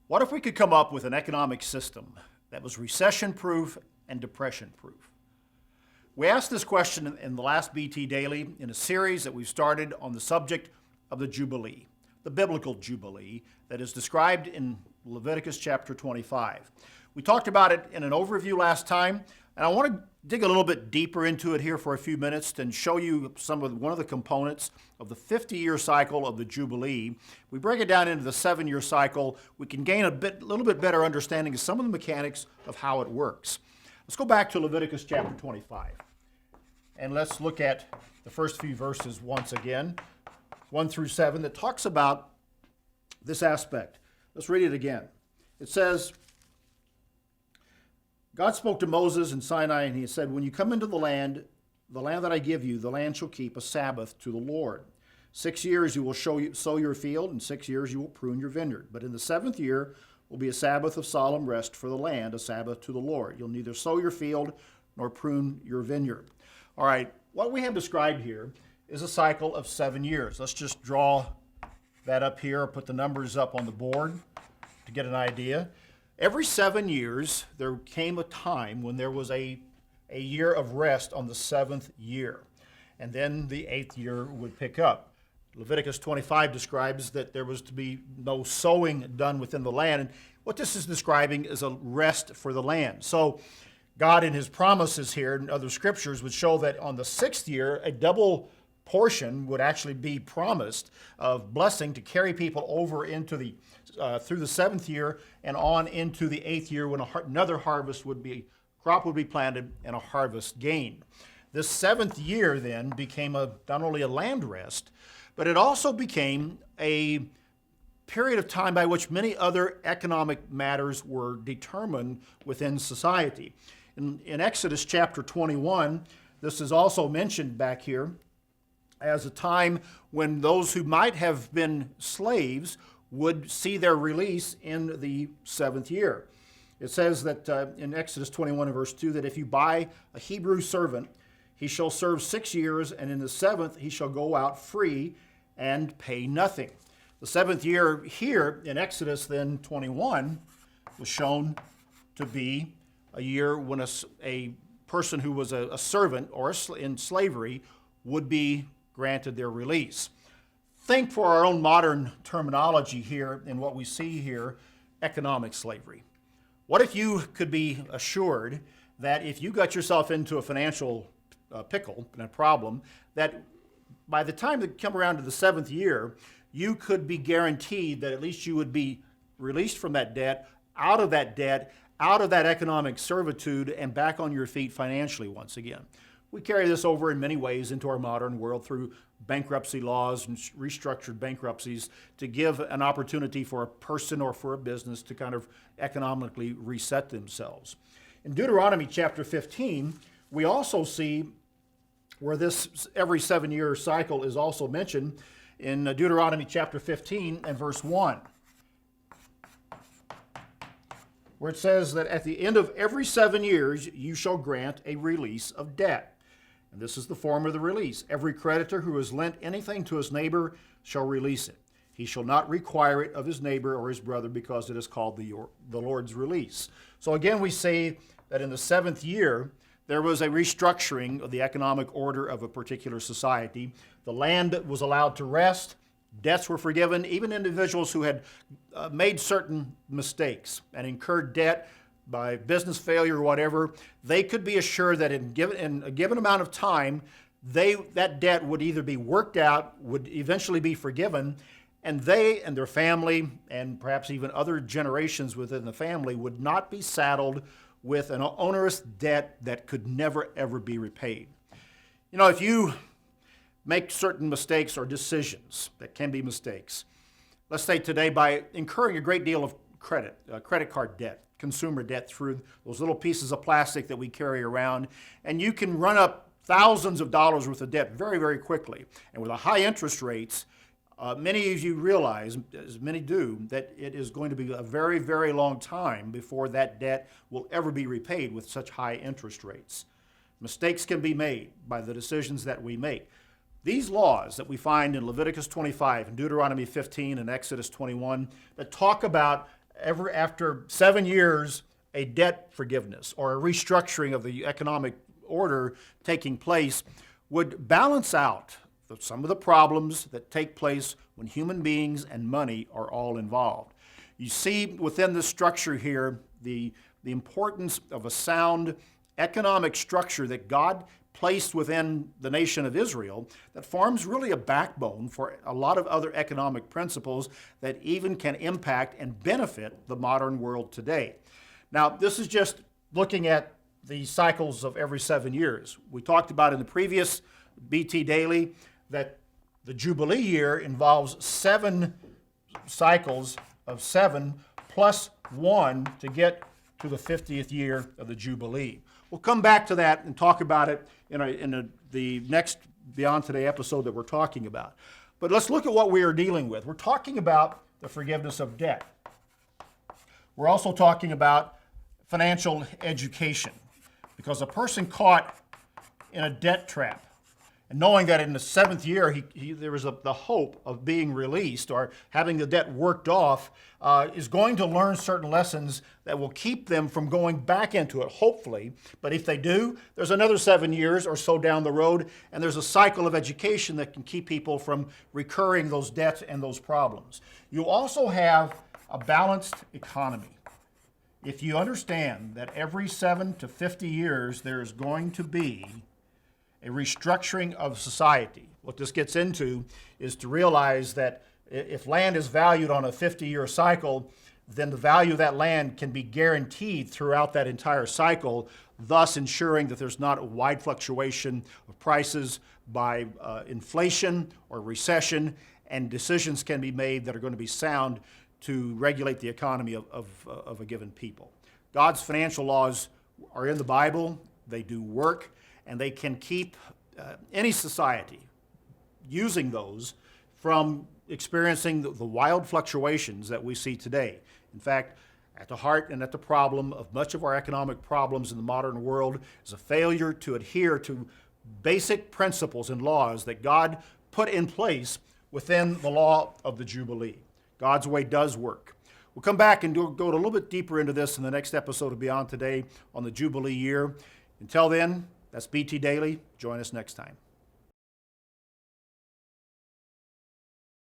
What if we could come up with an economic system that was recession-proof and depression-proof? We asked this question in the last BT Daily in a series that we've started on the subject of the Jubilee, the biblical Jubilee that is described in Leviticus chapter 25. We talked about it in an overview last time, and I want to dig a little bit deeper into it here for a few minutes and show you one of the components of the 50-year cycle of the Jubilee. We break it down into the 7-year cycle. We can gain a little bit better understanding of some of the mechanics of how it works. Let's go back to Leviticus chapter 25, and let's look at the first few verses once again, 1 through 7, that talks about this aspect. Let's read it again. It says, God spoke to Moses in Sinai, and he said, when you come into the land that I give you, the land shall keep a Sabbath to the Lord. 6 years you will sow your field, and 6 years you will prune your vineyard. But in the 7th year will be a Sabbath of solemn rest for the land, a Sabbath to the Lord. You'll neither sow your field nor prune your vineyard. All right, what we have described here is a cycle of 7 years. Let's just draw that up here, or put the numbers up on the board to get an idea. Every 7 years, there came a time when there was a year of rest on the 7th year, and then the 8th year would pick up. Leviticus 25 describes that there was to be no sowing done within the land, and what this is describing is a rest for the land. So God in his promises here and other scriptures would show that on the 6th year, a double portion would actually be promised of blessing to carry people over into through the 7th year and on into the 8th year when another crop would be planted and a harvest gained. This 7th year then became not only a land rest, but it also became a period of time by which many other economic matters were determined within society. In Exodus chapter 21, this is also mentioned back here as a time when those who might have been slaves would see their release in the 7th year. It says that in Exodus 21 and verse 2 that if you buy a Hebrew servant, he shall serve 6 years, and in the 7th he shall go out free and pay nothing. The 7th year here in Exodus then 21 was shown to be a year when a person who was a servant or in slavery would be granted their release. Think for our own modern terminology here in what we see here, economic slavery. What if you could be assured that if you got yourself into a financial pickle and a problem, that by the time you come around to the 7th year, you could be guaranteed that at least you would be released from that debt, out of that economic servitude, and back on your feet financially once again. We carry this over in many ways into our modern world through bankruptcy laws and restructured bankruptcies to give an opportunity for a person or for a business to kind of economically reset themselves. In Deuteronomy chapter 15, we also see where this every 7-year cycle is also mentioned in Deuteronomy chapter 15 and verse 1, where it says that at the end of every 7 years you shall grant a release of debt. And this is the form of the release. Every creditor who has lent anything to his neighbor shall release it. He shall not require it of his neighbor or his brother, because it is called the Lord's release. So again, we say that in the 7th year, there was a restructuring of the economic order of a particular society. The land was allowed to rest. Debts were forgiven. Even individuals who had made certain mistakes and incurred debt by business failure or whatever, they could be assured that in a given amount of time, that debt would either be worked out, would eventually be forgiven, and they and their family, and perhaps even other generations within the family, would not be saddled with an onerous debt that could never, ever be repaid. You know, if you make certain mistakes or decisions that can be mistakes, let's say today by incurring a great deal of credit card debt, consumer debt through those little pieces of plastic that we carry around, and you can run up thousands of dollars worth of debt very, very quickly. And with the high interest rates, many of you realize, as many do, that it is going to be a very, very long time before that debt will ever be repaid with such high interest rates. Mistakes can be made by the decisions that we make. These laws that we find in Leviticus 25 and Deuteronomy 15 and Exodus 21 that talk about after 7 years, a debt forgiveness or a restructuring of the economic order taking place would balance out some of the problems that take place when human beings and money are all involved. You see within this structure here the importance of a sound economic structure that God placed within the nation of Israel that forms really a backbone for a lot of other economic principles that even can impact and benefit the modern world today. Now, this is just looking at the cycles of every 7 years. We talked about in the previous BT Daily that the Jubilee year involves 7 cycles of 7 plus 1 to get to the 50th year of the Jubilee. We'll come back to that and talk about it in the next Beyond Today episode that we're talking about. But let's look at what we are dealing with. We're talking about the forgiveness of debt. We're also talking about financial education, because a person caught in a debt trap, and knowing that in the 7th year there was the hope of being released or having the debt worked off, is going to learn certain lessons that will keep them from going back into it, hopefully. But if they do, there's another 7 years or so down the road, and there's a cycle of education that can keep people from recurring those debts and those problems. You also have a balanced economy. If you understand that every 7 to 50 years there is going to be a restructuring of society, what this gets into is to realize that if land is valued on a 50-year cycle, then the value of that land can be guaranteed throughout that entire cycle, thus ensuring that there's not a wide fluctuation of prices by inflation or recession, and decisions can be made that are going to be sound to regulate the economy of a given people. God's financial laws are in the Bible. They do work, and they can keep any society using those from experiencing the wild fluctuations that we see today. In fact, at the heart and at the problem of much of our economic problems in the modern world is a failure to adhere to basic principles and laws that God put in place within the law of the Jubilee. God's way does work. We'll come back and go a little bit deeper into this in the next episode of Beyond Today on the Jubilee year. Until then, that's BT Daily. Join us next time.